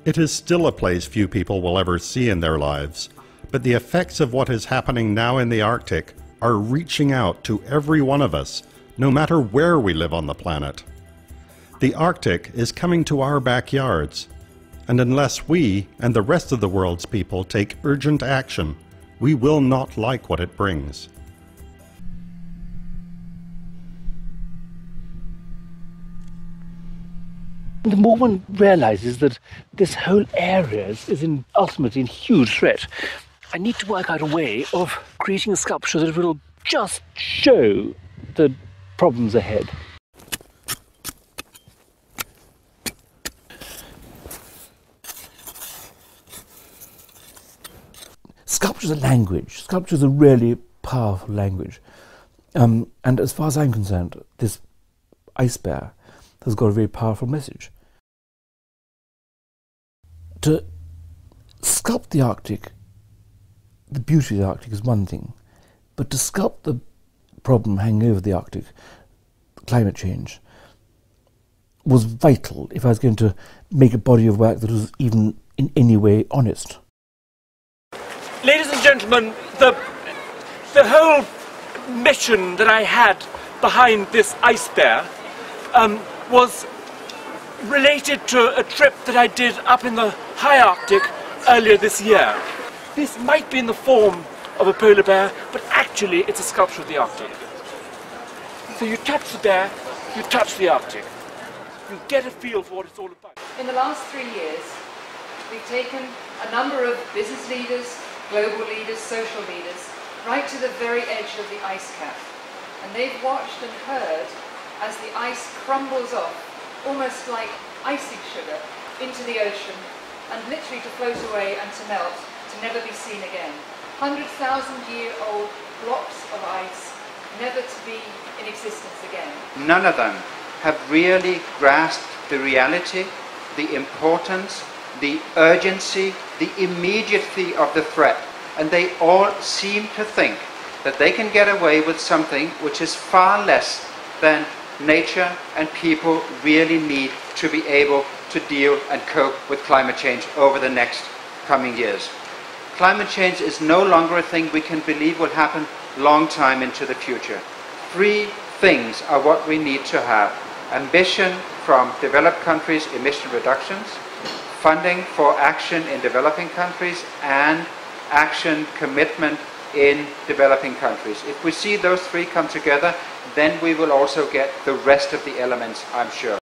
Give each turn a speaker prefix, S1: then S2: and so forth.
S1: It is still a place few people will ever see in their lives, but the effects of what is happening now in the Arctic are reaching out to every one of us, no matter where we live on the planet. The Arctic is coming to our backyards, and unless we and the rest of the world's people take urgent action, we will not like what it brings.
S2: The more one realizes that this whole area is ultimately in huge threat, I need to work out a way of creating a sculpture that will just show the problems ahead. Sculpture is a language. Sculpture is a really powerful language. And as far as I'm concerned, this ice bear has got a very powerful message. To sculpt the Arctic, the beauty of the Arctic is one thing, but to sculpt the problem hanging over the Arctic, climate change, was vital if I was going to make a body of work that was even in any way honest.
S3: Ladies and gentlemen, the whole mission that I had behind this ice bear was related to a trip that I did up in the high Arctic earlier this year. This might be in the form of a polar bear, but actually it's a sculpture of the Arctic. So you touch the bear, you touch the Arctic. You get a feel for what it's all about.
S4: In the last 3 years, we've taken a number of business leaders, global leaders, social leaders, right to the very edge of the ice cap. And they've watched and heard as the ice crumbles off, almost like icing sugar, into the ocean, and literally to float away and to melt, to never be seen again. 100,000-year-old blocks of ice, never to be in existence again.
S5: None of them have really grasped the reality, the importance, the urgency, the immediacy of the threat. And they all seem to think that they can get away with something which is far less than nature and people really need to be able to deal and cope with climate change over the next coming years. Climate change is no longer a thing we can believe will happen long time into the future. 3 things are what we need to have: ambition from developed countries, emission reductions, funding for action in developing countries, and action commitment in developing countries. If we see those 3 come together, then we will also get the rest of the elements, I'm sure.